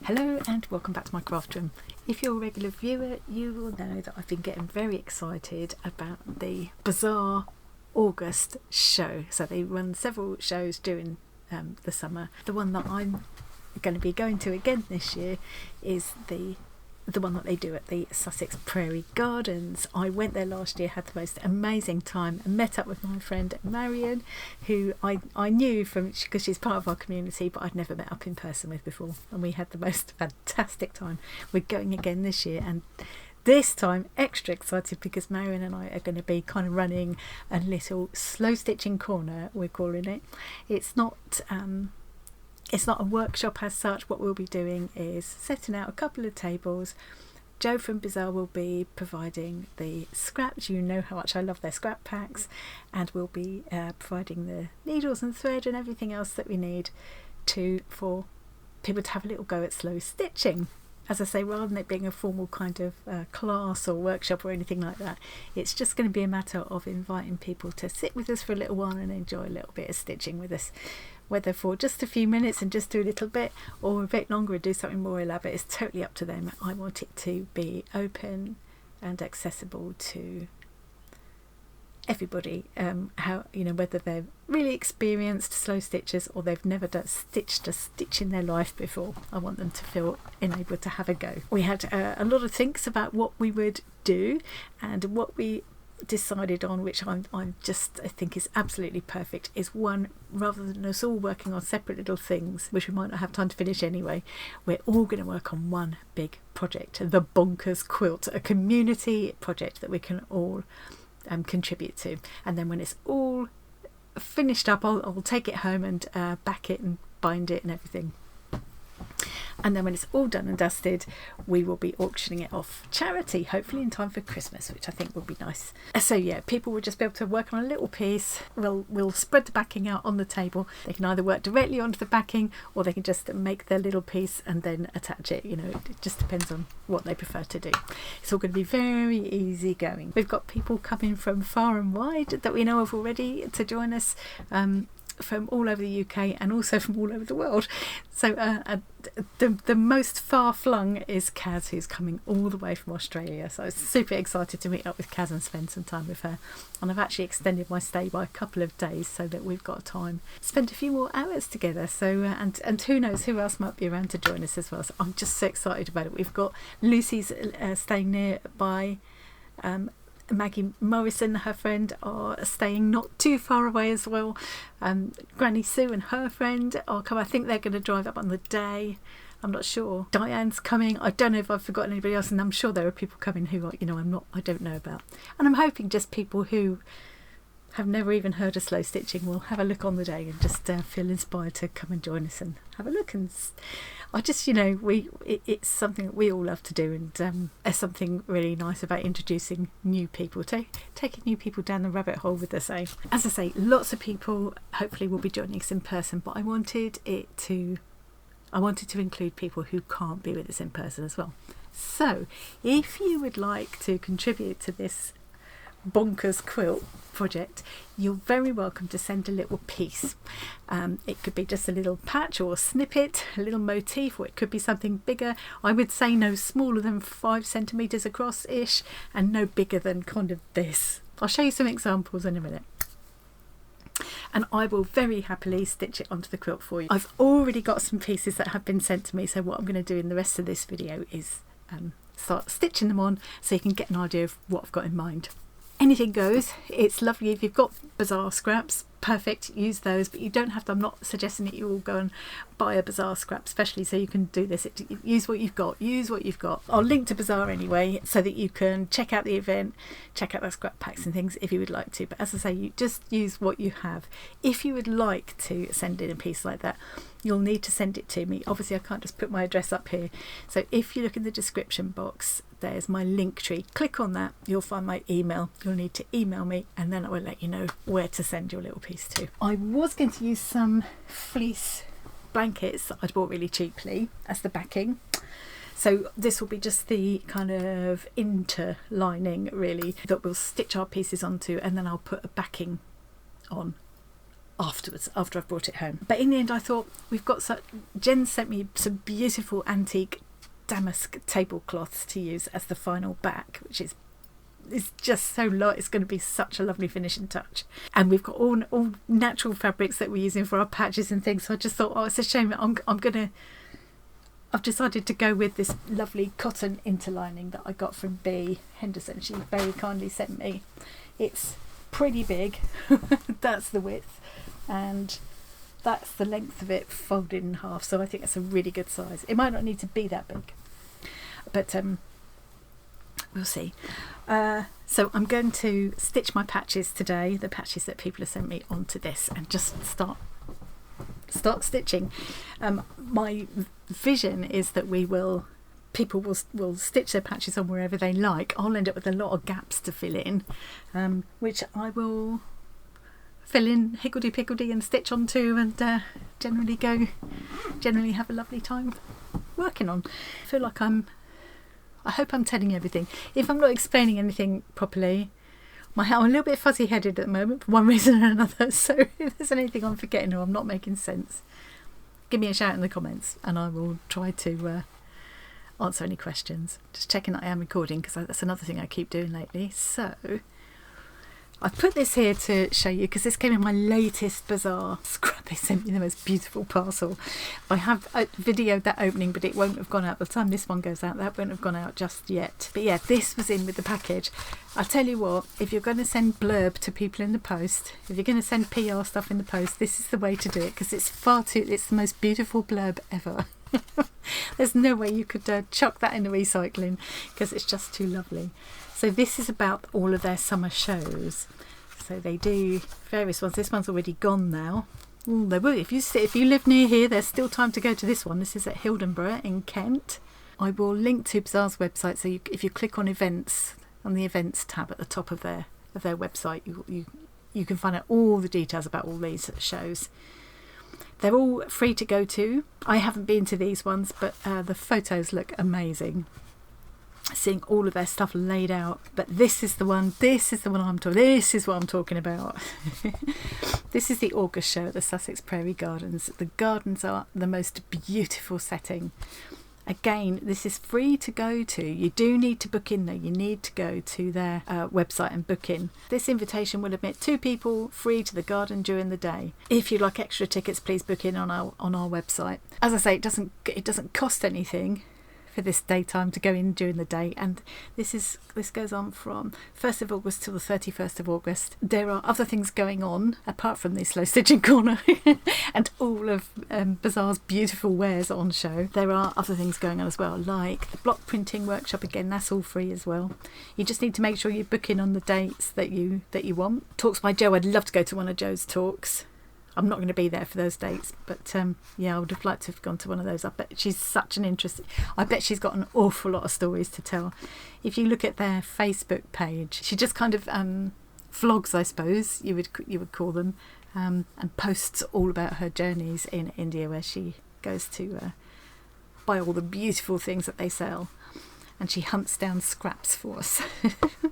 Hello and welcome back to my craft room. If you're a regular viewer, you will know that I've been getting very excited about the Bazaaar August show. So they run several shows during the summer. The one that I'm going to be going to again this year is the one that they do at the Sussex Prairie Gardens. I went there last year, had the most amazing time, and met up with my friend Marion, who I knew from because she's part of our community, but I'd never met up in person with before, and we had the most fantastic time. We're going again this year, and this time extra excited because Marion and I are going to be kind of running a little slow stitching corner, we're calling it. It's not a workshop as such. What we'll be doing is setting out a couple of tables. Joe from Bazaaar will be providing the scraps. You know how much I love their scrap packs, and we'll be providing the needles and thread and everything else that we need for people to have a little go at slow stitching. As I say, rather than it being a formal kind of class or workshop or anything like that, it's just going to be a matter of inviting people to sit with us for a little while and enjoy a little bit of stitching with us. Whether for just a few minutes and just do a little bit, or a bit longer and do something more elaborate, is totally up to them. I want it to be open and accessible to everybody. Whether they're really experienced slow stitchers or they've never stitched a stitch in their life before, I want them to feel enabled to have a go. We had a lot of thinks about what we would do, and what we decided on, which I think is absolutely perfect, is one, rather than us all working on separate little things which we might not have time to finish anyway, we're all going to work on one big project, the Bonkers Quilt, a community project that we can all contribute to. And then when it's all finished up, I'll take it home and back it and bind it and everything. And then when it's all done and dusted, we will be auctioning it off charity, hopefully in time for Christmas, which I think will be nice. So yeah, people will just be able to work on a little piece. We'll spread the backing out on the table. They can either work directly onto the backing, or they can just make their little piece and then attach it. It just depends on what they prefer to do. It's all going to be very easy going. We've got people coming from far and wide that we know of already to join us, from all over the UK and also from all over the world. So the most far-flung is Kaz, who's coming all the way from Australia. So I was super excited to meet up with Kaz and spend some time with her. And I've actually extended my stay by a couple of days so that we've got time to spend a few more hours together. So and who knows who else might be around to join us as well. So I'm just so excited about it. We've got Lucy's staying nearby. Maggie Morrison, her friend, are staying not too far away as well. Granny Sue and her friend are coming. I think they're going to drive up on the day. I'm not sure. Diane's coming. I don't know if I've forgotten anybody else, and I'm sure there are people coming who I don't know about. And I'm hoping just people who have never even heard of slow stitching will have a look on the day and just feel inspired to come and join us and have a look. And I just, it's something that we all love to do, and there's something really nice about introducing new people, taking new people down the rabbit hole with us. As I say, lots of people hopefully will be joining us in person, but I wanted to include people who can't be with us in person as well. So if you would like to contribute to this Bonkers Quilt project, you're very welcome to send a little piece. It could be just a little patch or a snippet, a little motif, or it could be something bigger. I would say no smaller than 5 centimetres across ish, and no bigger than kind of this. I'll show you some examples in a minute, and I will very happily stitch it onto the quilt for you. I've already got some pieces that have been sent to me, so what I'm going to do in the rest of this video is start stitching them on so you can get an idea of what I've got in mind. Anything goes. It's lovely if you've got Bazaaar scraps, perfect, use those, but you don't have to. I'm not suggesting that you all go and buy a Bazaaar scrap especially so you can do this. Use what you've got. I'll link to Bazaaar anyway so that you can check out the event, check out their scrap packs and things if you would like to, but as I say, you just use what you have. If you would like to send in a piece like that, you'll need to send it to me. Obviously I can't just put my address up here, so if you look in the description box, there's my link tree. Click on that, you'll find my email. You'll need to email me, and then I will let you know where to send your little piece to. I was going to use some fleece blankets that I'd bought really cheaply as the backing. So this will be just the kind of interlining really that we'll stitch our pieces onto, and then I'll put a backing on afterwards, after I've brought it home. But in the end I thought, Jen sent me some beautiful antique damask tablecloths to use as the final back, which is just so light. It's going to be such a lovely finishing touch. And we've got all natural fabrics that we're using for our patches and things. So I just thought, oh, it's a shame that I've decided to go with this lovely cotton interlining that I got from B. Henderson. She very kindly sent me. It's pretty big. That's the width, and that's the length of it folded in half. So I think that's a really good size. It might not need to be that big, but we'll see. So I'm going to stitch my patches today, the patches that people have sent me, onto this, and just start stitching. My vision is that people will stitch their patches on wherever they like. I'll end up with a lot of gaps to fill in, which I will fill in higgledy-piggledy and stitch onto, and generally have a lovely time working on. I hope I'm telling you everything. If I'm not explaining anything properly, I'm a little bit fuzzy-headed at the moment for one reason or another, so if there's anything I'm forgetting or I'm not making sense, give me a shout in the comments and I will try to answer any questions. Just checking that I am recording, because that's another thing I keep doing lately. So I've put this here to show you because this came in my latest Bazaaar Scrap. They sent me the most beautiful parcel. I have videoed that opening, but it won't have gone out. By the time this one goes out, that won't have gone out just yet. But yeah, this was in with the package. I'll tell you what, if you're going to send blurb to people in the post, if you're going to send PR stuff in the post, this is the way to do it, because it's the most beautiful blurb ever. There's no way you could chuck that in the recycling, because it's just too lovely. So this is about all of their summer shows. So they do various ones. This one's already gone now. Ooh, they will. If you live near here, there's still time to go to this one. This is at Hildenborough in Kent. I will link to Bazaar's website. So if you click on events, on the events tab at the top of their website, you can find out all the details about all these shows. They're all free to go to. I haven't been to these ones, but the photos look amazing. Seeing all of their stuff laid out. But this is what I'm talking about. This is the August show at the Sussex Prairie Gardens. The gardens are the most beautiful setting. Again, this is free to go to. You do need to book in though. You need to go to their website and book in. This invitation will admit 2 people free to the garden during the day. If you'd like extra tickets, please book in on our website. As I say, it doesn't cost anything for this daytime to go in during the day, and this goes on from 1st of August till the 31st of August. There are other things going on apart from the slow stitching corner and all of Bazaar's beautiful wares on show. There are other things going on as well, like the block printing workshop. Again, that's all free as well. You just need to make sure you book in on the dates that you want. Talks by Jo. I'd love to go to one of Jo's talks. I'm not going to be there for those dates, but yeah, I would have liked to have gone to one of those. I bet she's she's got an awful lot of stories to tell. If you look at their Facebook page, she just kind of vlogs, I suppose you would call them, and posts all about her journeys in India, where she goes to buy all the beautiful things that they sell, and she hunts down scraps for us.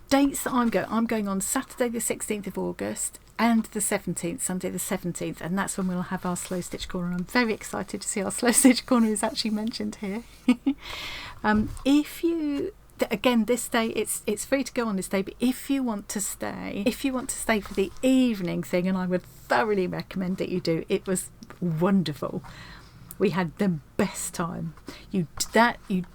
Dates that I'm going on Saturday the 16th of August and the 17th, Sunday the 17th, and that's when we'll have our slow stitch corner. I'm very excited to see our slow stitch corner is actually mentioned here. Again, this day it's free to go on this day, but if you want to stay for the evening thing, and I would thoroughly recommend that you do, it was wonderful. We had the best time. You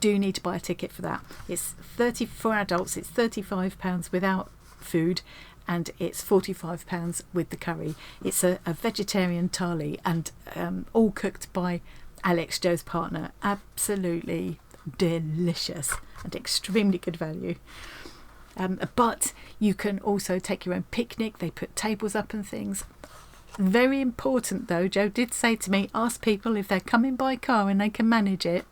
do need to buy a ticket for that. It's $30 for adults. It's £35 without food, and it's £45 with the curry. It's a vegetarian thali, and all cooked by Alex, Jo's partner. Absolutely delicious and extremely good value. But you can also take your own picnic. They put tables up and things. Very important though, Jo did say to me, ask people if they're coming by car and they can manage it.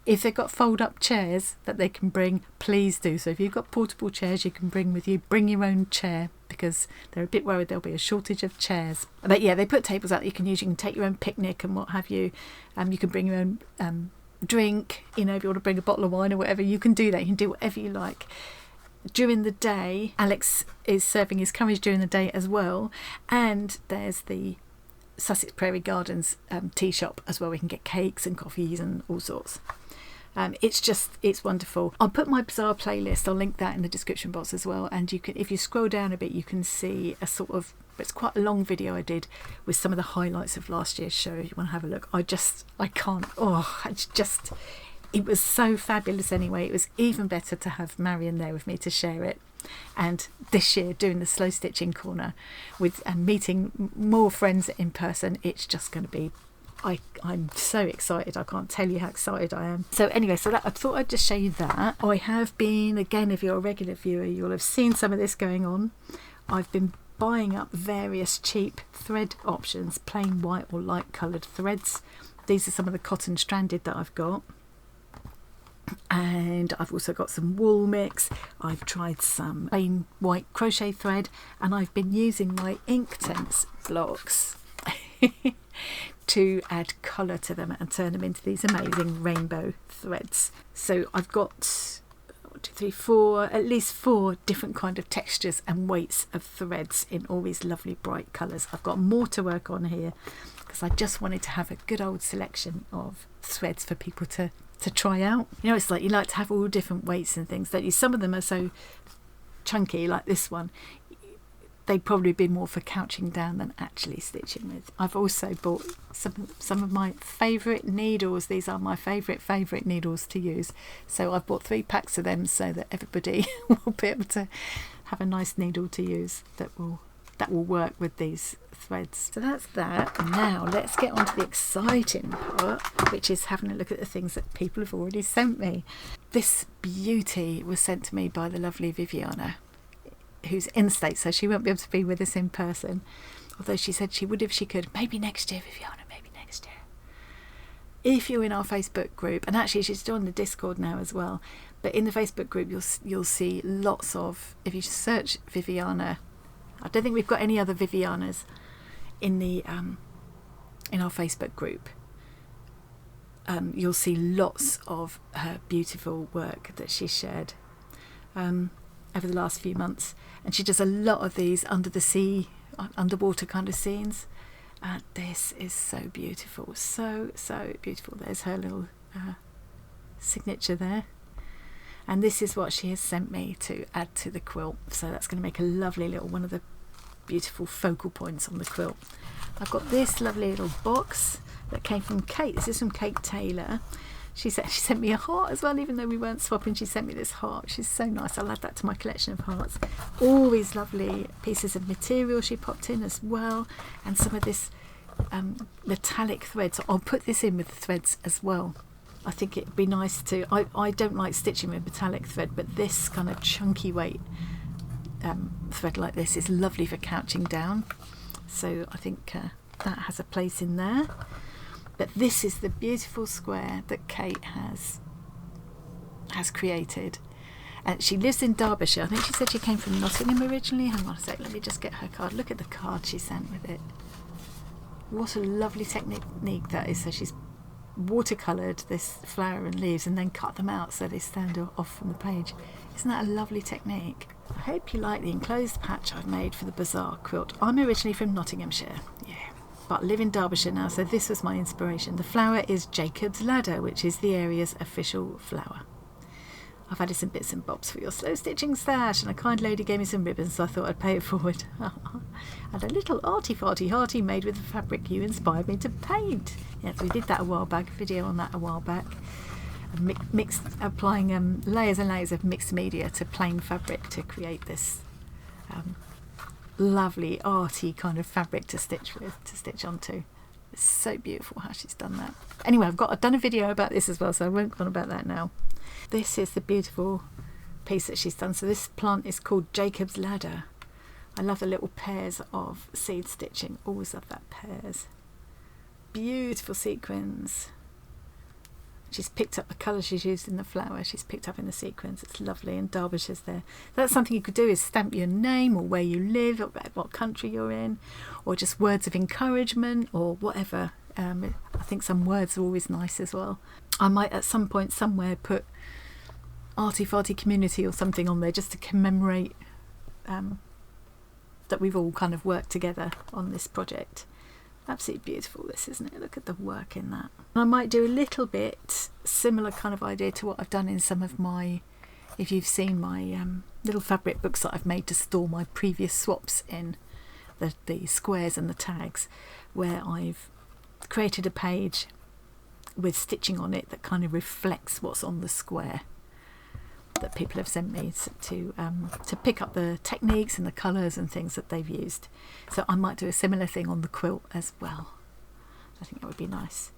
If they've got fold-up chairs that they can bring, please do. So if you've got portable chairs you can bring with you, bring your own chair, because they're a bit worried there'll be a shortage of chairs. But yeah, they put tables out that you can use. You can take your own picnic and what have you. You can bring your own drink. If you want to bring a bottle of wine or whatever, you can do that. You can do whatever you like. during the day. Alex is serving his curries during the day as well, and there's the Sussex Prairie Gardens tea shop as well. We can get cakes and coffees and all sorts. It's wonderful. I'll put my Bazaaar playlist, I'll link that in the description box as well, and you can, if you scroll down a bit, you can see a sort of, it's quite a long video I did with some of the highlights of last year's show. If you want to have a look, it was so fabulous anyway. It was even better to have Marion there with me to share it. And this year, doing the slow stitching corner and meeting more friends in person, it's just going to be, I'm so excited. I can't tell you how excited I am. So anyway, I thought I'd just show you that. I have been, again, if you're a regular viewer, you'll have seen some of this going on. I've been buying up various cheap thread options, plain white or light coloured threads. These are some of the cotton stranded that I've got. And I've also got some wool mix. I've tried some plain white crochet thread, and I've been using my Inktense blocks to add colour to them and turn them into these amazing rainbow threads. So I've got 1, 2, 3, 4, at least 4 different kind of textures and weights of threads in all these lovely bright colours. I've got more to work on here because I just wanted to have a good old selection of threads for people to try out. You know, it's like you like to have all different weights and things, don't you? Some of them are so chunky, like this one. They'd probably be more for couching down than actually stitching with. I've also bought some of my favourite needles. These are my favourite needles to use. So I've bought 3 packs of them so that everybody will be able to have a nice needle to use that will work with these threads. So that's that. And now let's get on to the exciting part, which is having a look at the things that people have already sent me. This beauty was sent to me by the lovely Viviana, who's in the States, so she won't be able to be with us in person, although she said she would if she could. Maybe next year, Viviana, maybe next year. If you're in our Facebook group, and actually she's still on the Discord now as well, but in the Facebook group you'll see lots of, if you search Viviana, I don't think we've got any other Vivianas in our Facebook group. You'll see lots of her beautiful work that she's shared over the last few months, and she does a lot of these under the sea, underwater kind of scenes. This is so beautiful, so beautiful. There's her little signature there, and this is what she has sent me to add to the quilt. So that's going to make a lovely little one of the beautiful focal points on the quilt. I've got this lovely little box that came from Kate. This is from Kate Taylor. She sent me a heart as well, even though we weren't swapping. She sent me this heart. She's so nice. I'll add that to my collection of hearts. All these lovely pieces of material she popped in as well, and some of this metallic thread. So I'll put this in with the threads as well. I think it'd be nice to, I don't like stitching with metallic thread, but this kind of chunky weight thread like this is lovely for couching down. So I think that has a place in there. But this is the beautiful square that Kate has created. And she lives in Derbyshire. I think she said she came from Nottingham originally. Hang on a sec, let me just get her card. Look at the card she sent with it. What a lovely technique that is. So she's watercoloured this flower and leaves and then cut them out so they stand off from the page. Isn't that a lovely technique? I hope you like the enclosed patch I've made for the Bazaaar quilt. I'm originally from Nottinghamshire, but live in Derbyshire now, so this was my inspiration. The flower is Jacob's Ladder, which is the area's official flower. I've added some bits and bobs for your slow stitching stash, and a kind lady gave me some ribbons, so I thought I'd pay it forward. And a little arty-farty hearty made with the fabric you inspired me to paint. Yes, we did that a while back, a video on that a while back. Applying layers and layers of mixed media to plain fabric to create this lovely arty kind of fabric to stitch onto. It's so beautiful how she's done that. Anyway, I've done a video about this as well, so I won't go on about that now. This is the beautiful piece that she's done. So this plant is called Jacob's Ladder. I love the little pairs of seed stitching. Always love that pairs. Beautiful sequins. She's picked up the colour she's used in the flower. She's picked up in the sequins. It's lovely, and Derbyshire's there. That's something you could do, is stamp your name or where you live or what country you're in, or just words of encouragement or whatever. I think some words are always nice as well. I might at some point somewhere put arty farty community or something on there just to commemorate that we've all kind of worked together on this project. Absolutely beautiful, this, isn't it? Look at the work in that. I might do a little bit similar kind of idea to what I've done in some of my, if you've seen my little fabric books that I've made to store my previous swaps in, the squares and the tags, where I've created a page with stitching on it that kind of reflects what's on the square that people have sent me to pick up the techniques and the colours and things that they've used. So I might do a similar thing on the quilt as well. I think that would be nice.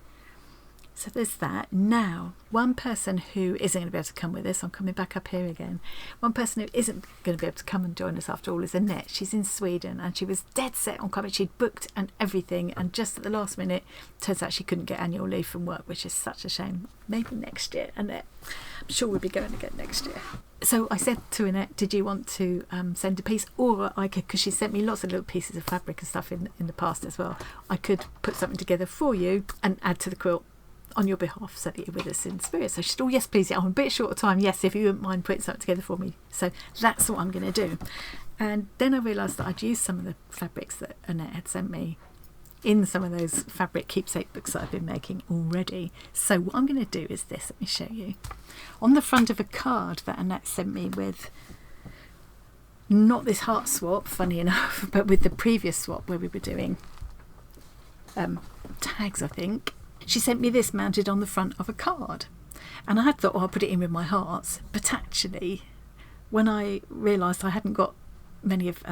So there's that. Now, one person who isn't going to be able to come with us, I'm coming back up here again, one person who isn't going to be able to come and join us after all is Annette. She's in Sweden and she was dead set on coming. She'd booked and everything, and just at the last minute, turns out she couldn't get annual leave from work, which is such a shame. Maybe next year, Annette. I'm sure we'll be going again next year. So I said to Annette, did you want to send a piece? Or I could, because she sent me lots of little pieces of fabric and stuff in the past as well, I could put something together for you and add to the quilt on your behalf so that you're with us in spirit. So she said, oh yes please, yeah, I'm a bit short of time, yes, if you wouldn't mind putting something together for me. So that's what I'm going to do. And then I realised that I'd used some of the fabrics that Annette had sent me in some of those fabric keepsake books that I've been making already. So what I'm going to do is this, let me show you. On the front of a card that Annette sent me with, not this heart swap, funny enough, but with the previous swap where we were doing tags, I think, she sent me this mounted on the front of a card. And I had thought, oh, I'll put it in with my hearts. But actually, when I realised I hadn't got many of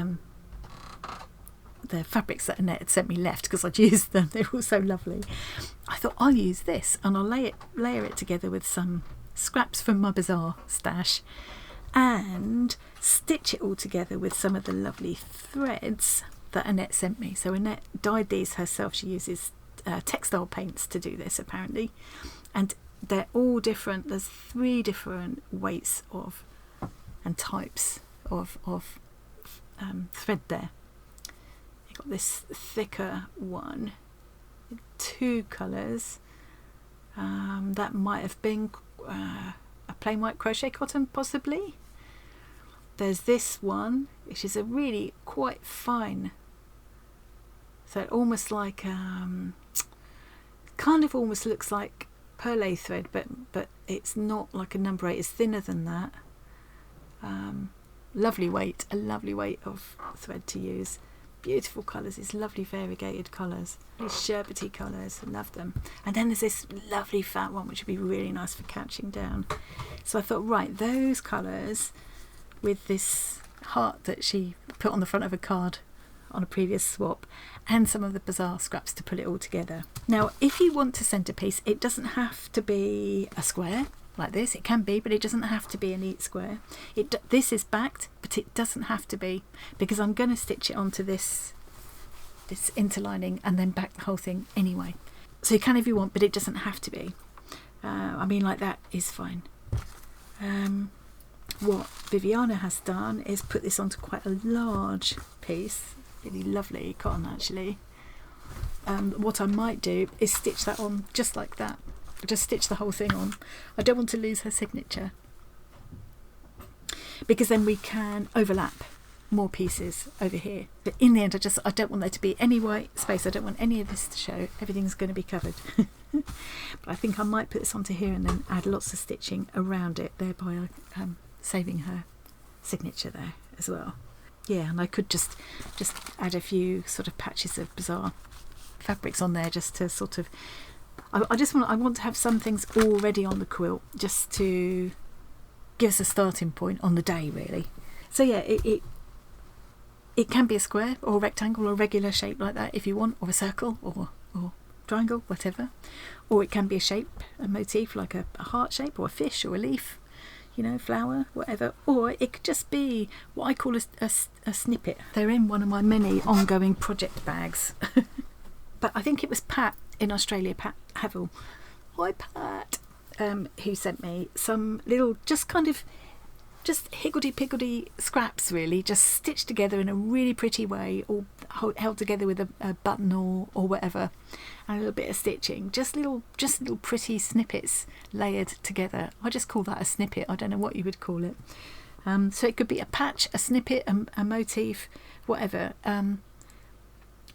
the fabrics that Annette had sent me left, because I'd used them, they were all so lovely, I thought I'll use this and I'll layer it together with some scraps from my Bazaaar stash and stitch it all together with some of the lovely threads that Annette sent me. So Annette dyed these herself. She uses textile paints to do this apparently, and they're all different. There's 3 different weights of and types of thread there. You've got this thicker one, 2 colours. That might have been a plain white crochet cotton possibly. There's this one which is a really quite fine, so it almost like kind of almost looks like perlé thread, but it's not like a number 8, it's thinner than that. Lovely weight, a lovely weight of thread to use. Beautiful colours, these lovely variegated colours, these sherbety colours, I love them. And then there's this lovely fat one which would be really nice for couching down. So I thought, right, those colours with this heart that she put on the front of a card on a previous swap, and some of the Bazaaar scraps to pull it all together. Now if you want to send a piece, it doesn't have to be a square like this. It can be, but it doesn't have to be a neat square. This is backed, but it doesn't have to be, because I'm going to stitch it onto this interlining and then back the whole thing anyway. So you can if you want, but it doesn't have to be. I mean, like that is fine. What Viviana has done is put this onto quite a large piece, really lovely cotton actually. What I might do is stitch that on just like that. Just stitch the whole thing on. I don't want to lose her signature, because then we can overlap more pieces over here. But in the end, I don't want there to be any white space. I don't want any of this to show. Everything's going to be covered. But I think I might put this onto here and then add lots of stitching around it, thereby saving her signature there as well. Yeah, and I could just add a few sort of patches of Bazaaar fabrics on there, just to sort of, I want to have some things already on the quilt just to give us a starting point on the day, really. So yeah, it can be a square or a rectangle or a regular shape like that if you want, or a circle or triangle, whatever. Or it can be a shape, a motif like a heart shape or a fish or a leaf, you know, flower, whatever. Or it could just be what I call a snippet. They're in one of my many ongoing project bags. But I think it was Pat in Australia, Pat Havel. Hi Pat. Who sent me some little, just higgledy-piggledy scraps really, just stitched together in a really pretty way, all held together with a button or whatever, and a little bit of stitching, just little pretty snippets layered together. I just call that a snippet. I don't know what you would call it. So it could be a patch, a snippet, a motif, whatever.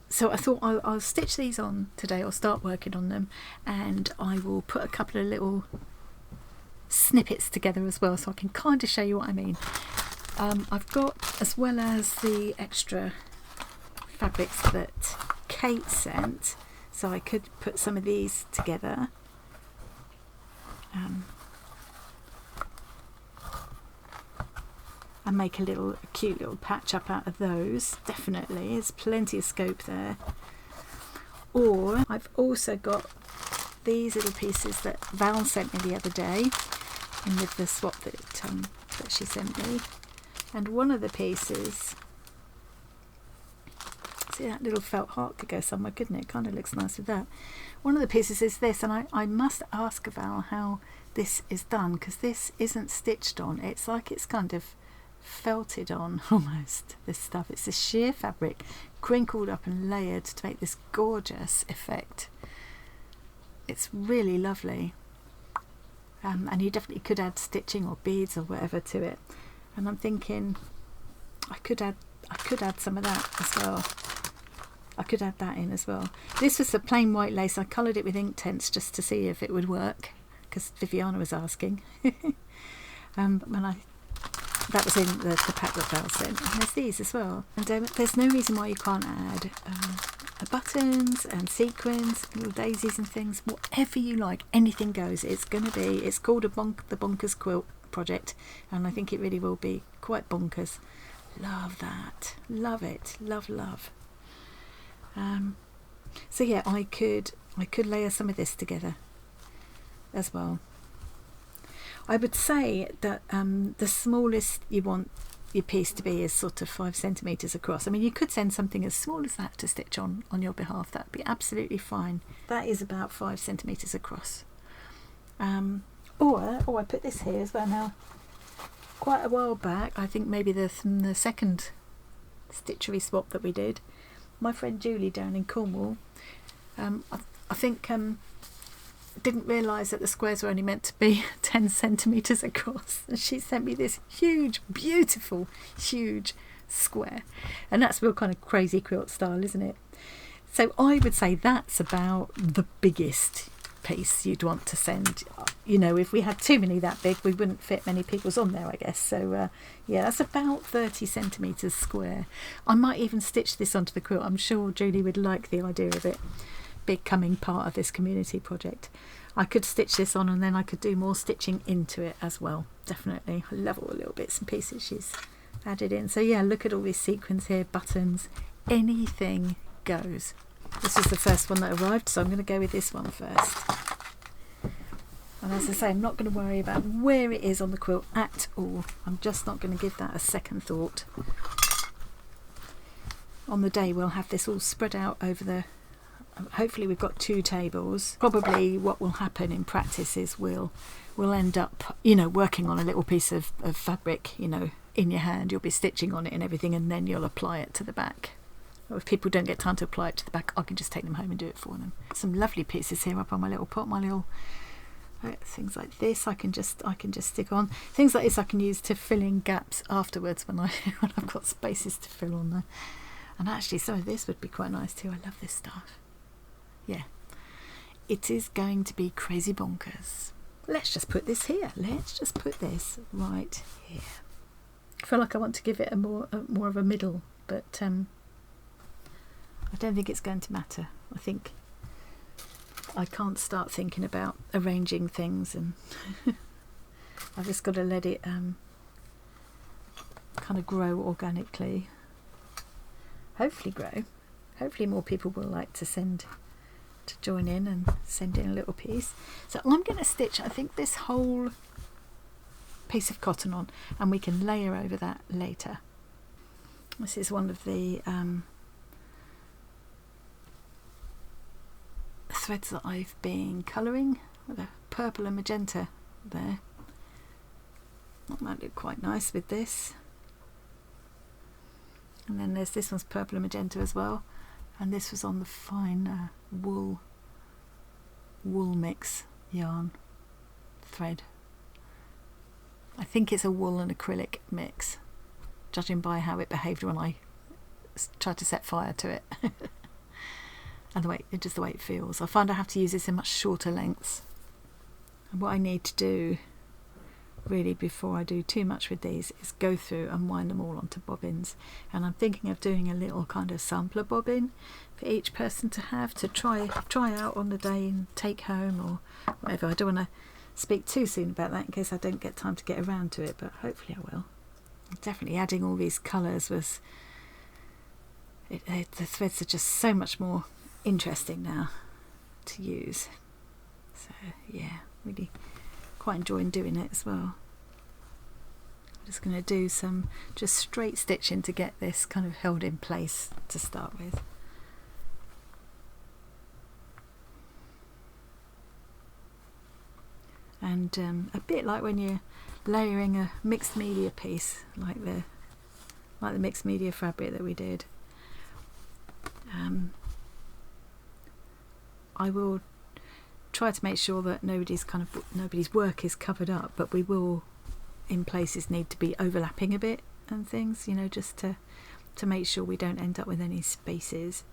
So I thought I'll stitch these on today, or start working on them, and I will put a couple of little snippets together as well, so I can kind of show you what I mean. I've got, as well as the extra fabrics that Kate sent, so I could put some of these together. And make a cute little patch up out of those. Definitely, there's plenty of scope there. Or I've also got these little pieces that Val sent me the other day, and with the swap that she sent me. And one of the pieces, see, that little felt heart could go somewhere, couldn't it? Kind of looks nice with that. One of the pieces is this, and I must ask Val how this is done, because this isn't stitched on. It's like it's kind of felted on almost, this stuff. It's a sheer fabric crinkled up and layered to make this gorgeous effect. It's really lovely, and you definitely could add stitching or beads or whatever to it, and I'm thinking I could add some of that as well. I could add that in as well. This was a plain white lace. I coloured it with Inktense just to see if it would work, because Viviana was asking. That was in the pack that Val sent. And there's these as well. And there's no reason why you can't add buttons and sequins, little daisies and things, whatever you like. Anything goes. It's called the Bonkers Quilt Project, and I think it really will be quite bonkers. Love that. Love it. Love. So yeah, I could layer some of this together as well. I would say that the smallest you want your piece to be is sort of 5 centimetres across. I mean, you could send something as small as that to stitch on your behalf. That'd be absolutely fine. That is about 5 centimetres across. Or I put this here as well now. Quite a while back, I think maybe the second stitchery swap that we did, my friend Julie down in Cornwall, I think didn't realise that the squares were only meant to be 10 centimetres across, and she sent me this huge, beautiful, huge square, and that's real kind of crazy quilt style, isn't it? So I would say that's about the biggest piece you'd want to send. You know, if we had too many that big, we wouldn't fit many people's on there, I guess. So yeah, that's about 30 centimetres square. I might even stitch this onto the quilt. I'm sure Julie would like the idea of it becoming part of this community project. I could stitch this on, and then I could do more stitching into it as well. Definitely. I love all the little bits and pieces she's added in. So yeah, look at all these sequins here, buttons, anything goes. This is the first one that arrived, so I'm going to go with this one first. And as I say, I'm not going to worry about where it is on the quilt at all. I'm just not going to give that a second thought. On the day we'll have this all spread out over the, hopefully we've got 2 tables. Probably what will happen in practice is we'll end up, you know, working on a little piece of fabric, you know, in your hand. You'll be stitching on it and everything, and then you'll apply it to the back. Or if people don't get time to apply it to the back, I can just take them home and do it for them. Some lovely pieces here up on my little pot, my little things like this. I can just stick on things like this. I can use to fill in gaps afterwards when I've got spaces to fill on there. And actually, some of this would be quite nice too. I love this stuff. Yeah, it is going to be crazy bonkers. Let's just put this here. Let's just put this right here. I feel like I want to give it a more of a middle, but I don't think it's going to matter. I think I can't start thinking about arranging things, and I've just got to let it kind of grow organically. Hopefully grow. Hopefully more people will like to join in and send in a little piece. So I'm going to stitch, I think, this whole piece of cotton on, and we can layer over that later. This is one of the threads that I've been colouring with a purple and magenta there. That might look quite nice with this. And then there's this one's purple and magenta as well, and this was on the fine wool mix yarn thread. I think it's a wool and acrylic mix, judging by how it behaved when I tried to set fire to it. And just the way it feels. I find I have to use this in much shorter lengths. And what I need to do really before I do too much with these is go through and wind them all onto bobbins. And I'm thinking of doing a little kind of sampler bobbin for each person to have to try out on the day and take home or whatever. I don't want to speak too soon about that in case I don't get time to get around to it, but hopefully I will. Definitely adding all these colours was... the threads are just so much more interesting now to use. So yeah, really quite enjoying doing it as well. I'm just going to do some just straight stitching to get this kind of held in place to start with. And a bit like when you're layering a mixed media piece, like the mixed media fabric that we did. I will try to make sure that nobody's work is covered up, but we will in places need to be overlapping a bit and things, you know, just to make sure we don't end up with any spaces.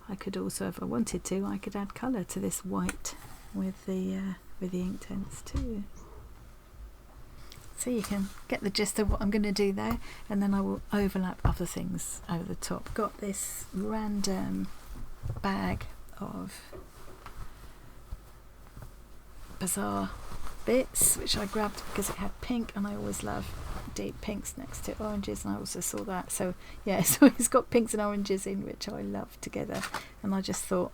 I could also, if I wanted to, I could add colour to this white with the Inktense too. So you can get the gist of what I'm going to do there, and then I will overlap other things over the top. Got this random bag of Bazaaar bits, which I grabbed because it had pink, and I always love deep pinks next to oranges, and I also saw that, so yeah, so it's got pinks and oranges in, which I love together, and I just thought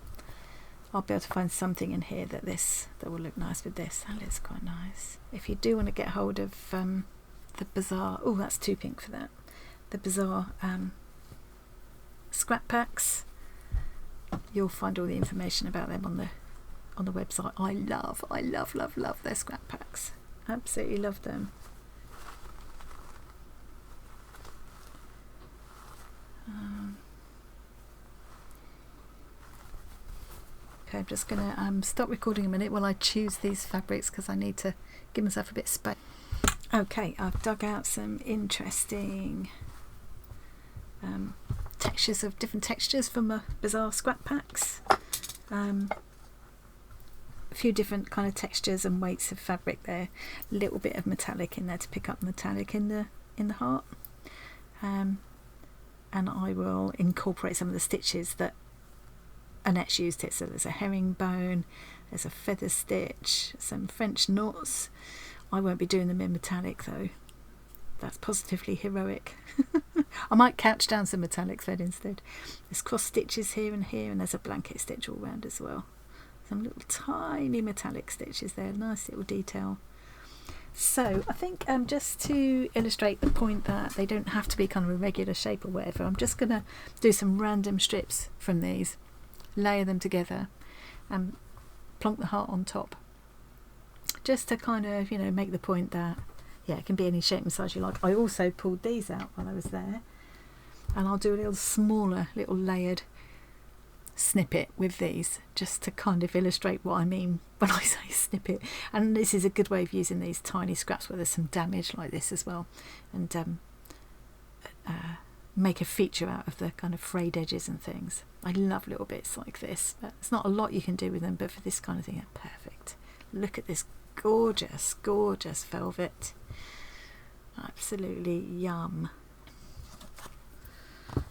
I'll be able to find something in here that will look nice with this. That looks quite nice. If you do want to get hold of the Bazaaar, oh, that's too pink for that, the Bazaaar scrap packs, you'll find all the information about them on the website. I love their scrap packs, absolutely love them. Okay, I'm just going to stop recording a minute while I choose these fabrics because I need to give myself a bit of space. Okay, I've dug out some interesting textures of different textures from my Bazaaar scrap packs. A few different kind of textures and weights of fabric there. A little bit of metallic in there to pick up metallic in the heart. And I will incorporate some of the stitches that Annette's used it. So there's a herringbone, there's a feather stitch, some French knots. I won't be doing them in metallic though. That's positively heroic. I might couch down some metallic thread instead. There's cross stitches here, and there's a blanket stitch all round as well. Some little tiny metallic stitches there, nice little detail. So I think just to illustrate the point that they don't have to be kind of a regular shape or whatever, I'm just going to do some random strips from these, layer them together and plonk the heart on top, just to kind of, you know, make the point that yeah, it can be any shape and size you like. I also pulled these out while I was there, and I'll do a little smaller little layered snippet with these, just to kind of illustrate what I mean when I say snippet. And this is a good way of using these tiny scraps where there's some damage like this as well, and make a feature out of the kind of frayed edges and things. I love little bits like this. There's not a lot you can do with them, but for this kind of thing they're perfect. Look at this gorgeous velvet, absolutely yum.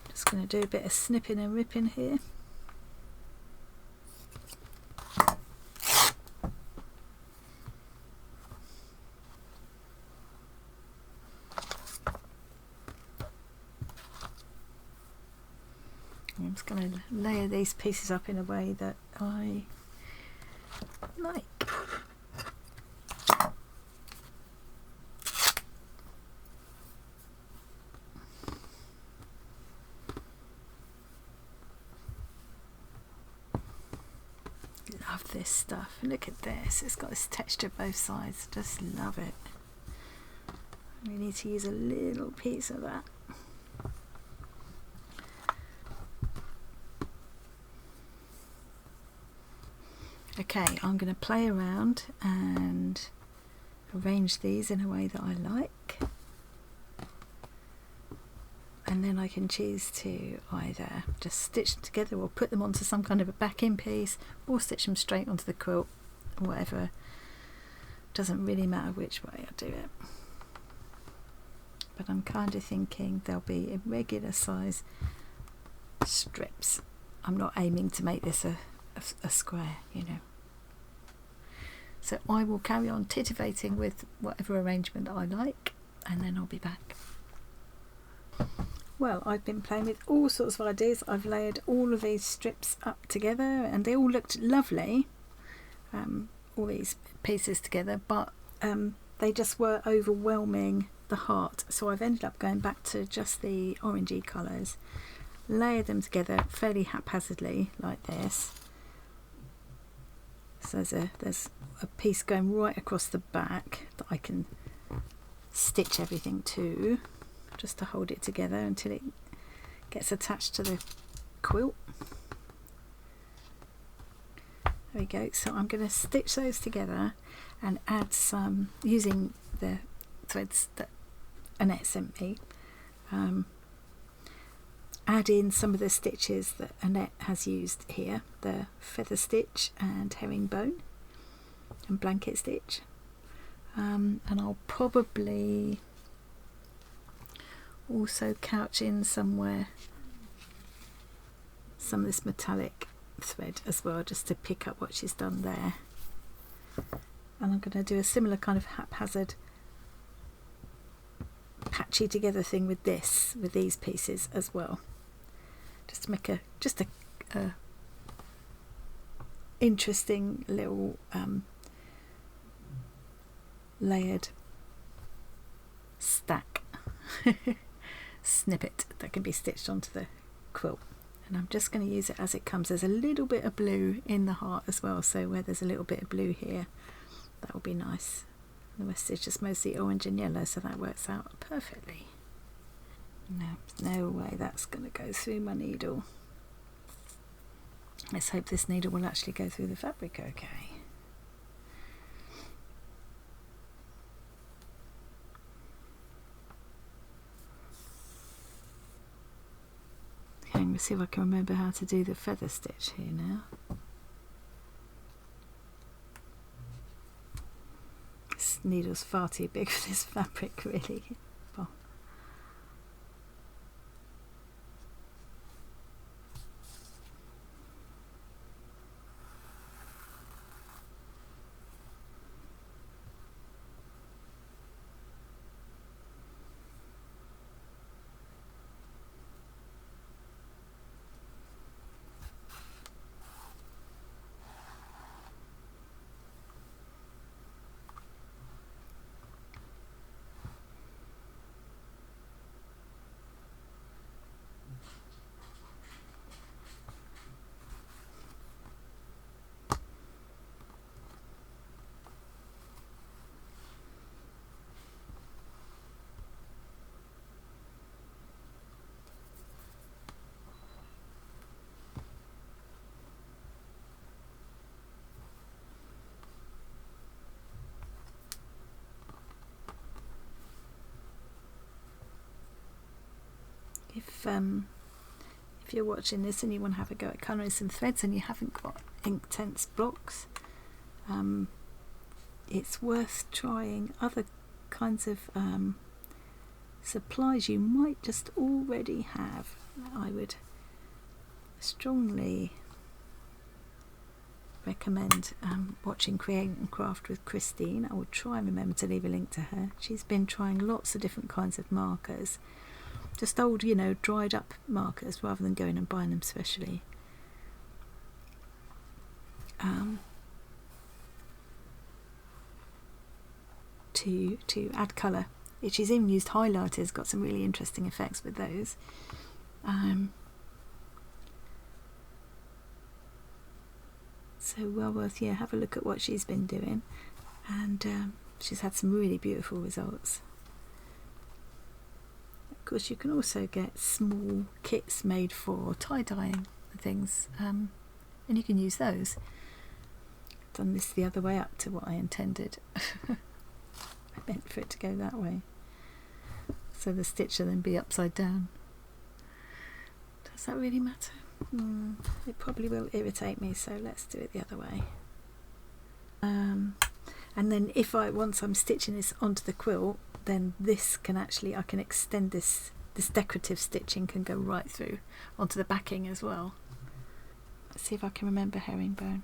Just going to do a bit of snipping and ripping here. I'm just going to layer these pieces up in a way that I like. love this stuff. Look at this, it's got this texture both sides, just love it. We need to use a little piece of that. Okay, I'm going to play around and arrange these in a way that I like, and then I can choose to either just stitch them together or put them onto some kind of a backing piece, or stitch them straight onto the quilt, whatever. Doesn't really matter which way I do it, but I'm kind of thinking they'll be irregular size strips. I'm not aiming to make this a square, you know. So I will carry on titivating with whatever arrangement I like, and then I'll be back. Well, I've been playing with all sorts of ideas. I've layered all of these strips up together and they all looked lovely, all these pieces together, but they just were overwhelming the heart. So I've ended up going back to just the orangey colours, layered them together fairly haphazardly like this. So there's a piece going right across the back that I can stitch everything to, just to hold it together until it gets attached to the quilt. There we go. So I'm going to stitch those together and add some, using the threads that Annette sent me, add in some of the stitches that Annette has used here, the feather stitch and herringbone and blanket stitch, and I'll probably also couch in somewhere some of this metallic thread as well, just to pick up what she's done there. And I'm going to do a similar kind of haphazard patchy together thing with these pieces as well, just to make a interesting little layered stack snippet that can be stitched onto the quilt. And I'm just going to use it as it comes. There's a little bit of blue in the heart as well, so where there's a little bit of blue here, that will be nice. The rest is just mostly orange and yellow, so that works out perfectly. No way that's going to go through my needle. Let's hope this needle will actually go through the fabric okay. Okay, let's see if I can remember how to do the feather stitch here now. This needle's far too big for this fabric, really. Oh. If you're watching this and you want to have a go at colouring some threads and you haven't got Inktense blocks, it's worth trying other kinds of supplies you might just already have. I would strongly recommend watching Create and Craft with Christine. I will try and remember to leave a link to her. She's been trying lots of different kinds of markers, just old, you know, dried up markers, rather than going and buying them specially. To add colour. She's even used highlighters, got some really interesting effects with those. So well worth, yeah, have a look at what she's been doing, and she's had some really beautiful results. Of course, you can also get small kits made for tie-dyeing and things, and you can use those. I've done this the other way up to what I intended. I meant for it to go that way, so the stitch will then be upside down. Does that really matter? It probably will irritate me, so let's do it the other way. And then once I'm stitching this onto the quilt, then this can actually, I can extend this decorative stitching can go right through onto the backing as well. Let's see if I can remember herringbone.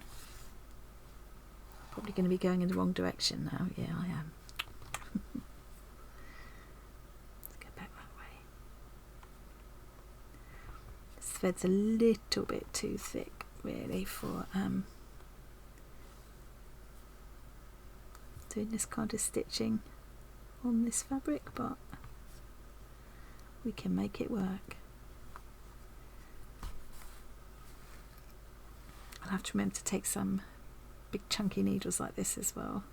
Probably going to be going in the wrong direction now. Yeah, I am. Let's go back that way. This thread's a little bit too thick really for doing this kind of stitching on this fabric, but we can make it work. I'll have to remember to take some big chunky needles like this as well.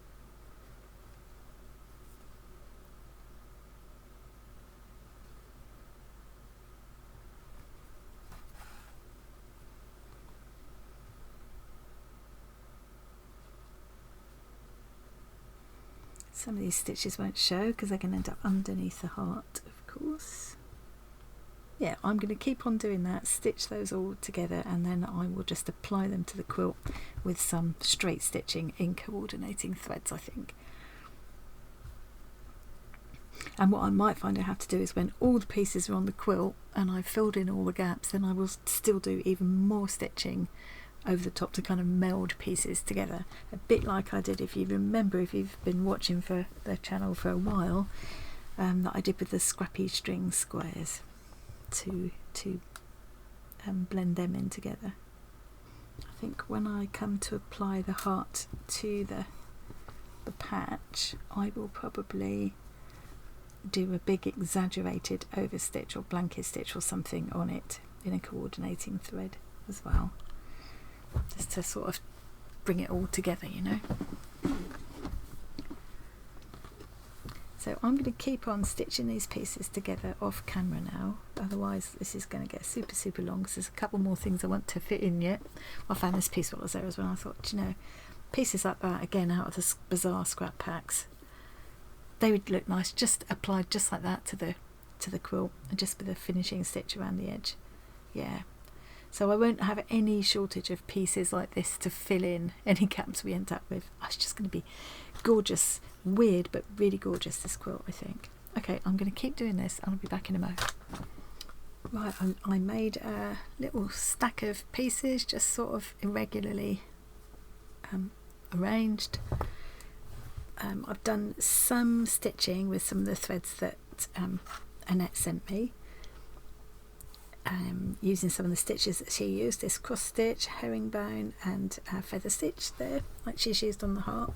Some of these stitches won't show because they're going to end up underneath the heart, of course. Yeah, I'm going to keep on doing that, stitch those all together, and then I will just apply them to the quilt with some straight stitching in coordinating threads, I think. And what I might find I have to do is when all the pieces are on the quilt and I've filled in all the gaps, then I will still do even more stitching over the top to kind of meld pieces together, a bit like I did, if you remember, if you've been watching for the channel for a while, that I did with the scrappy string squares to blend them in together. I think when I come to apply the heart to the patch, I will probably do a big exaggerated overstitch or blanket stitch or something on it in a coordinating thread as well, just to sort of bring it all together, you know. So I'm going to keep on stitching these pieces together off camera now, otherwise this is going to get super long because there's a couple more things I want to fit in yet. I found this piece while I was there as well. I thought, you know, pieces like that, again out of the Bazaaar Scrap packs, they would look nice just applied just like that to the quilt, and just with a finishing stitch around the edge. Yeah, so I won't have any shortage of pieces like this to fill in any gaps we end up with. Oh, it's just going to be gorgeous, weird but really gorgeous, this quilt, I think. Okay, I'm going to keep doing this and I'll be back in a moment. Right, I made a little stack of pieces, just sort of irregularly arranged. I've done some stitching with some of the threads that Annette sent me, using some of the stitches that she used, this cross stitch, herringbone and feather stitch there, like she's used on the heart.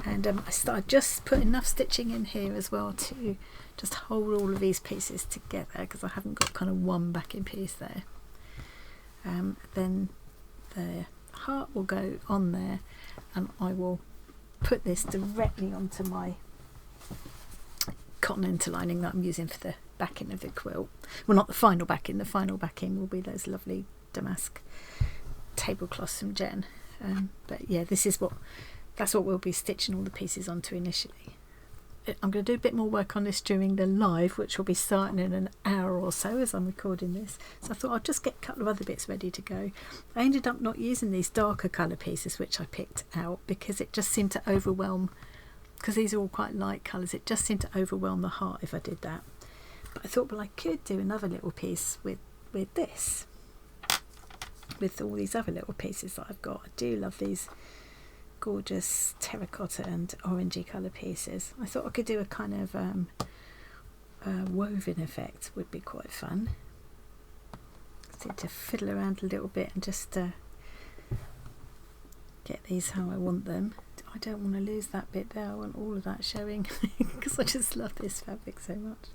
And I started just put enough stitching in here as well to just hold all of these pieces together, because I haven't got kind of one backing piece there. Then the heart will go on there, and I will put this directly onto my cotton interlining that I'm using for the backing of the quilt. Well, not the final backing will be those lovely damask tablecloths from Jen. But yeah, that's what we'll be stitching all the pieces onto initially. I'm going to do a bit more work on this during the live, which will be starting in an hour or so as I'm recording this. So I thought I'd just get a couple of other bits ready to go. I ended up not using these darker colour pieces which I picked out because it just seemed to overwhelm, because these are all quite light colours, it just seemed to overwhelm the heart if I did that. But I thought, well, I could do another little piece with this, with all these other little pieces that I've got. I do love these gorgeous terracotta and orangey colour pieces. I thought I could do a kind of woven effect, would be quite fun. I need to fiddle around a little bit and just get these how I want them. I don't want to lose that bit there, I want all of that showing because I just love this fabric so much.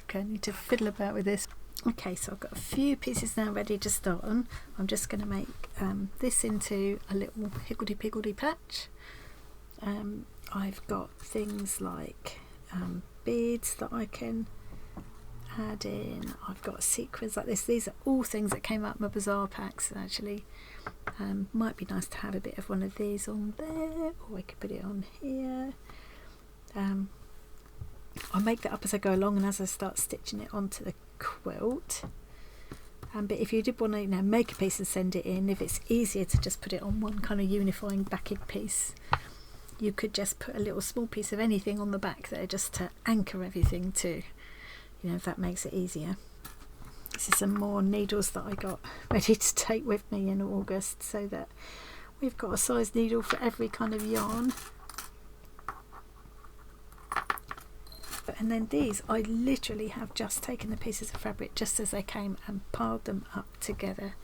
Okay, I need to fiddle about with this. Okay, so I've got a few pieces now ready to start on. I'm just going to make this into a little higgledy-piggledy patch. I've got things like beads that I can add in. I've got sequins like this. These are all things that came out of my Bazaaar packs actually. Might be nice to have a bit of one of these on there, or I could put it on here. I'll make that up as I go along and as I start stitching it onto the quilt. But if you did want to make a piece and send it in, if it's easier to just put it on one kind of unifying backing piece, you could just put a little small piece of anything on the back there just to anchor everything to, if that makes it easier. This is some more needles that I got ready to take with me in August, so that we've got a size needle for every kind of yarn. And then these, I literally have just taken the pieces of fabric just as they came and piled them up together.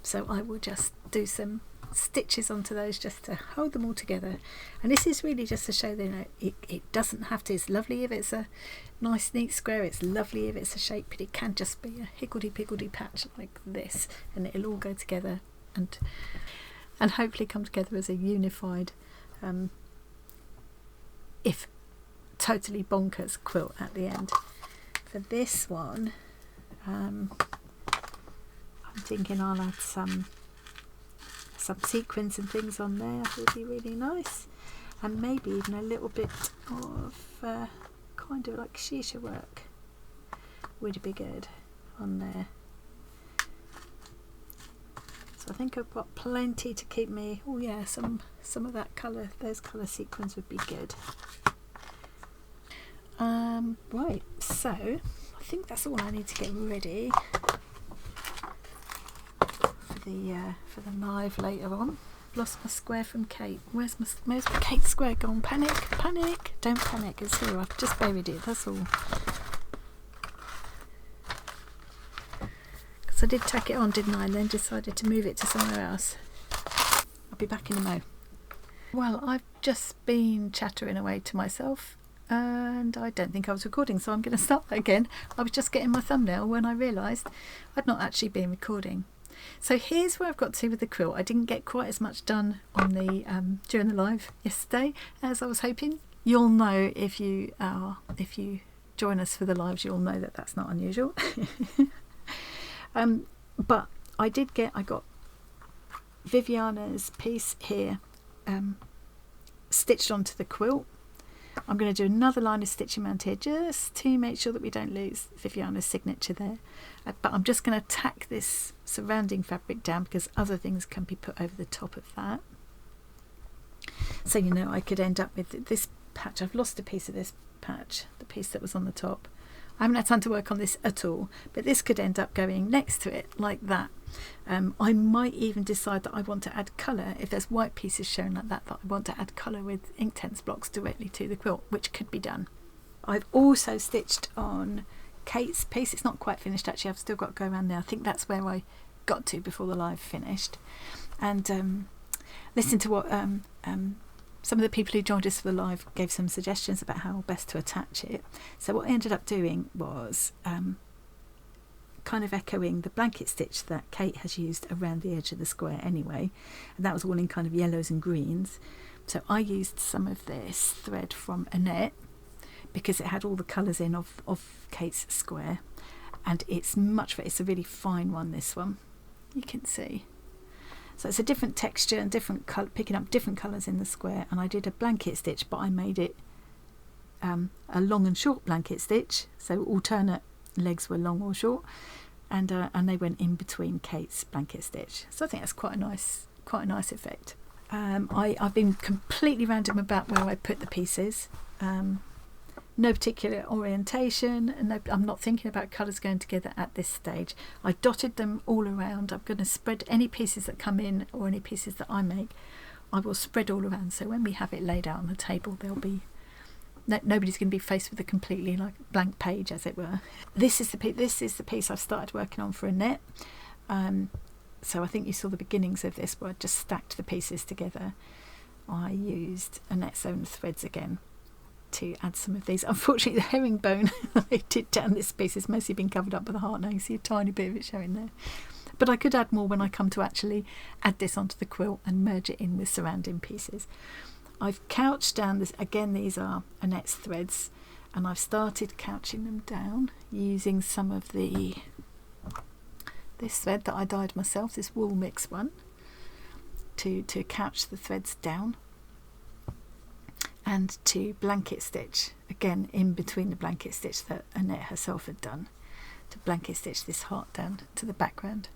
So I will just do some stitches onto those just to hold them all together. And this is really just to show that it doesn't have to. It's lovely if it's a nice neat square, it's lovely if it's a shape, but it can just be a higgledy-piggledy patch like this, and it'll all go together and hopefully come together as a unified, if totally bonkers quilt at the end. For this one, I'm thinking I'll add some sequins and things on there. That would be really nice, and maybe even a little bit of kind of like shisha work would be good on there. So I think I've got plenty to keep me. Oh yeah, some of that colour, those colour sequins would be good. Right, so I think that's all I need to get ready for the live later on. Lost my square from Kate. Where's my Kate's square gone? Panic! Don't panic. It's here. I've just buried it. That's all. Because I did tack it on, didn't I? And then decided to move it to somewhere else. I'll be back in a mo. Well, I've just been chattering away to myself, and I don't think I was recording, so I'm going to start that again. I was just getting my thumbnail when I realised I'd not actually been recording. So here's where I've got to with the quilt. I didn't get quite as much done on the during the live yesterday as I was hoping. You'll know if you join us for the lives, you'll know that that's not unusual. But I got Viviana's piece here stitched onto the quilt. I'm going to do another line of stitching around here just to make sure that we don't lose Viviana's signature there. But I'm just going to tack this surrounding fabric down because other things can be put over the top of that. So I could end up with this patch. I've lost a piece of this patch, the piece that was on the top. I haven't had time to work on this at all, but this could end up going next to it like that. I might even decide that I want to add colour. If there's white pieces shown like that, I want to add colour with Inktense blocks directly to the quilt, which could be done. I've also stitched on Kate's piece. It's not quite finished actually. I've still got to go around there. I think that's where I got to before the live finished. And listen to what some of the people who joined us for the live gave some suggestions about how best to attach it. So what I ended up doing was kind of echoing the blanket stitch that Kate has used around the edge of the square anyway, and that was all in kind of yellows and greens. So I used some of this thread from Annette because it had all the colours in of Kate's square, and it's a really fine one, this one, you can see. So it's a different texture and different colour, picking up different colours in the square. And I did a blanket stitch, but I made it a long and short blanket stitch, so alternate legs were long or short, and they went in between Kate's blanket stitch. So I think that's quite a nice effect. I've been completely random about where I put the pieces. No particular orientation, and I'm not thinking about colours going together at this stage. I dotted them all around. I'm going to spread any pieces that come in or any pieces that I make, I will spread all around, so when we have it laid out on the table, there'll be nobody's going to be faced with a completely blank page, as it were. This is the piece I've started working on for Annette. So I think you saw the beginnings of this where I just stacked the pieces together. I used Annette's own threads again. to add some of these. Unfortunately, the herringbone I did down this piece has mostly been covered up with the heart. Now you see a tiny bit of it showing there. But I could add more when I come to actually add this onto the quilt and merge it in with surrounding pieces. I've couched down this, again these are Annette's threads, and I've started couching them down using some of this thread that I dyed myself, this wool mix one, to couch the threads down, and to blanket stitch, again in between the blanket stitch that Annette herself had done, to blanket stitch this heart down to the background.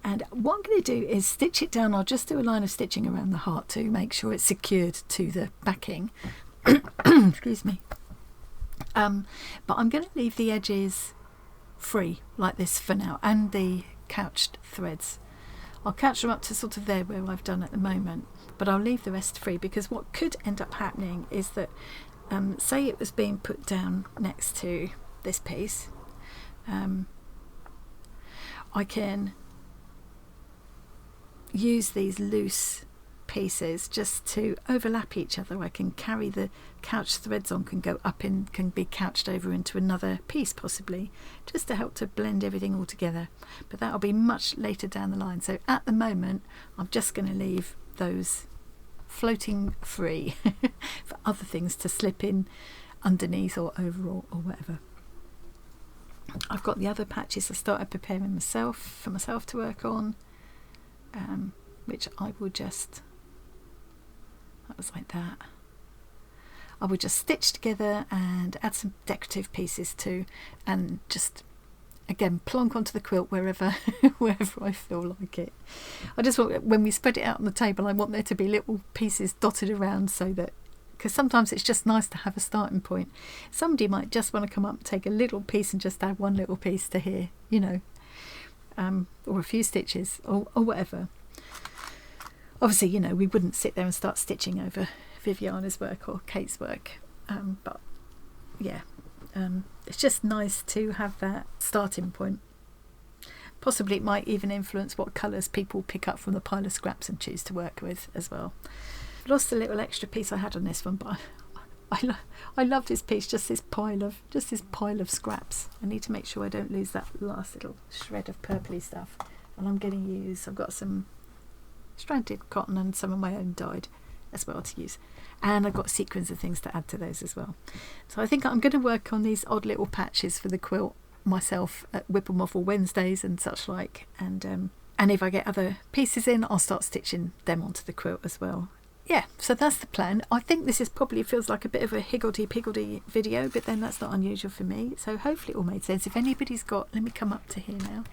And what I'm going to do is stitch it down. I'll just do a line of stitching around the heart to make sure it's secured to the backing. Excuse me. But I'm going to leave the edges free like this for now, and the couched threads. I'll couch them up to sort of there where I've done at the moment, but I'll leave the rest free, because what could end up happening is that, say it was being put down next to this piece, I can use these loose pieces just to overlap each other. I can carry the couched threads on, can go up in, can be couched over into another piece possibly, just to help to blend everything all together, but that'll be much later down the line. So at the moment I'm just going to leave those floating free for other things to slip in underneath or over or whatever. I've got the other patches I started preparing for myself to work on, which I will just, that was like that, I will just stitch together and add some decorative pieces too, and just again plonk onto the quilt wherever wherever I feel like it. I just want, when we spread it out on the table, I want there to be little pieces dotted around, so that, because sometimes it's just nice to have a starting point. Somebody might just want to come up, take a little piece and just add one little piece to here, you know, or a few stitches or whatever. Obviously, you know, we wouldn't sit there and start stitching over Viviana's work or Kate's work, but yeah, it's just nice to have that starting point. Possibly it might even influence what colours people pick up from the pile of scraps and choose to work with as well. Lost a little extra piece I had on this one, but I love this piece, just this pile of scraps. I need to make sure I don't lose that last little shred of purpley stuff, and I'm going to use, I've got some stranded cotton and some of my own dyed as well to use, and I've got sequins and things to add to those as well. So I think I'm going to work on these odd little patches for the quilt myself at Whipple Waffle Wednesdays and such like, and if I get other pieces in, I'll start stitching them onto the quilt as well. Yeah, so that's the plan. I think this is probably feels like a bit of a higgledy-piggledy video, but then that's not unusual for me, so hopefully it all made sense. If anybody's got, let me come up to here now,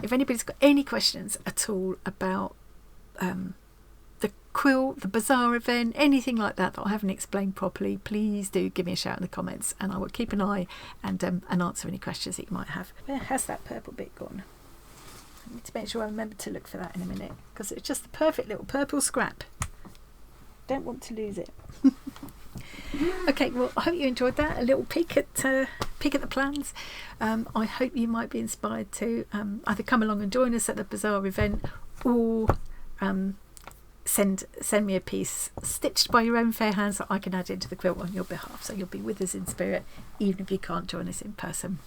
if anybody's got any questions at all about the quilt, the Bazaaar event, anything like that I haven't explained properly, please do give me a shout in the comments, and I will keep an eye and answer any questions that you might have. Where has that purple bit gone? I need to make sure I remember to look for that in a minute, because it's just the perfect little purple scrap. Don't want to lose it. Okay, well, I hope you enjoyed that, a little peek at the plans. I hope you might be inspired to either come along and join us at the Bazaaar event, or send me a piece stitched by your own fair hands that I can add into the quilt on your behalf, so you'll be with us in spirit even if you can't join us in person.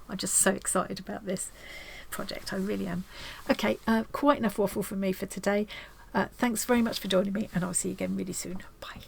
I'm just so excited about this project, I really am. Okay, quite enough waffle from me for today. Thanks very much for joining me, and I'll see you again really soon. Bye.